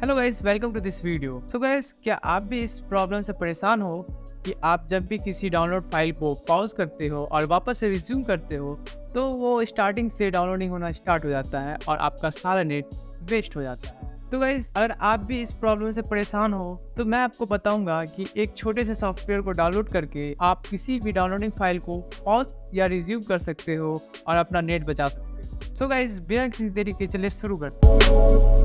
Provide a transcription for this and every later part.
Hello guys, welcome to this video. So guys, क्या आप भी इस प्रॉब्लम से परेशान हो कि आप जब भी किसी डाउनलोड फाइल को पॉज करते हो और वापस से रिज्यूम करते हो तो वो स्टार्टिंग से डाउनलोडिंग होना स्टार्ट हो जाता है और आपका सारा नेट वेस्ट हो जाता है। तो गाइस, अगर आप भी इस प्रॉब्लम से परेशान हो तो मैं आपको बताऊंगा कि एक छोटे से सॉफ्टवेयर को डाउनलोड करके आप किसी भी डाउनलोडिंग फाइल को पॉज या रिज्यूम कर सकते हो और अपना नेट बचा सकते हो। सो गाइस, बिना किसी देरी के चलिए शुरू करते हैं।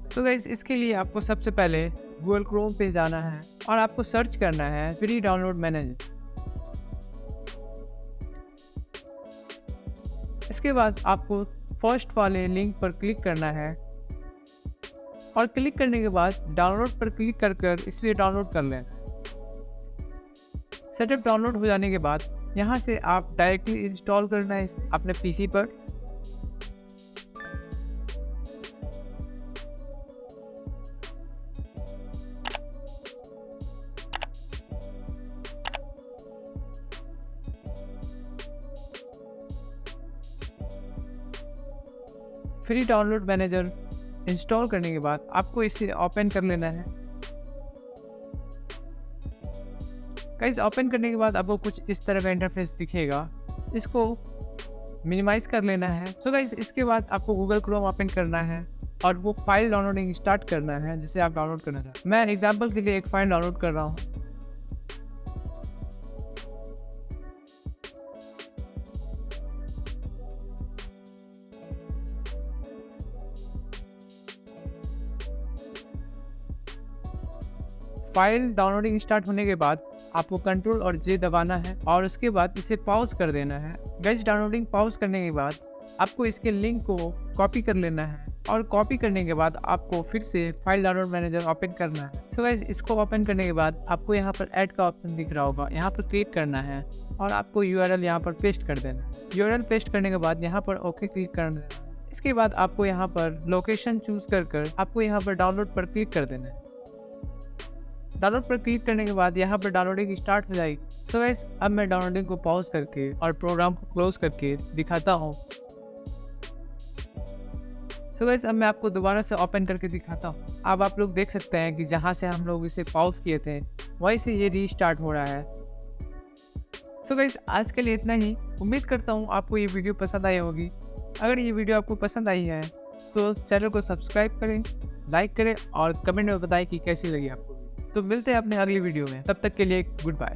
तो गाइस, इसके लिए आपको सबसे पहले गूगल क्रोम पे जाना है और आपको सर्च करना है फ्री डाउनलोड मैनेजर। इसके बाद आपको फर्स्ट वाले लिंक पर क्लिक करना है और क्लिक करने के बाद डाउनलोड पर क्लिक कर इसे डाउनलोड कर लेना। सेटअप डाउनलोड हो जाने के बाद यहाँ से आप डायरेक्टली इंस्टॉल करना है अपने पीसी पर। फ्री डाउनलोड मैनेजर इंस्टॉल करने के बाद आपको इसे ओपन कर लेना है। गाइस, ओपन करने के बाद आपको कुछ इस तरह का इंटरफेस दिखेगा, इसको मिनिमाइज कर लेना है। सो गाइस, इसके बाद आपको गूगल क्रोम ओपन करना है और वो फाइल डाउनलोडिंग स्टार्ट करना है जिसे आप डाउनलोड करना चाहते हैं। मैं एग्जांपल के लिए एक फाइल डाउनलोड कर रहा हूँ। फाइल डाउनलोडिंग स्टार्ट होने के बाद आपको कंट्रोल और जे दबाना है और उसके बाद इसे पॉज कर देना है। गाइस, डाउनलोडिंग पॉज करने के बाद आपको इसके लिंक को कॉपी कर लेना है और कॉपी करने के बाद आपको फिर से फाइल डाउनलोड मैनेजर ओपन करना है। सो गाइस, इसको ओपन करने के बाद आपको यहाँ पर ऐड का ऑप्शन दिख रहा होगा, यहाँ पर क्लिक करना है और आपको यूआरएल यहाँ पर पेस्ट कर देना है। यूआरएल पेस्ट करने के बाद यहाँ पर ओके क्लिक करना है। इसके बाद आपको यहाँ पर लोकेशन चूज कर आपको यहाँ पर डाउनलोड पर क्लिक कर देना है। डाउनलोड पर क्लिक करने के बाद यहाँ पर डाउनलोडिंग स्टार्ट हो जाएगी। तो गाइस, अब मैं डाउनलोडिंग को पॉज करके और प्रोग्राम को क्लोज करके दिखाता हूँ। तो गाइस, अब मैं आपको दोबारा से ओपन करके दिखाता हूँ। अब आप लोग देख सकते हैं कि जहाँ से हम लोग इसे पॉज किए थे वहीं से ये रीस्टार्ट हो रहा है। तो गाइस, आज के लिए इतना ही। उम्मीद करता हूँ आपको ये वीडियो पसंद आई होगी। अगर ये वीडियो आपको पसंद आई है तो चैनल को सब्सक्राइब करें, लाइक करें और कमेंट में बताएं कि कैसी लगी आपको। तो मिलते हैं अपने अगली वीडियो में, तब तक के लिए गुड बाय।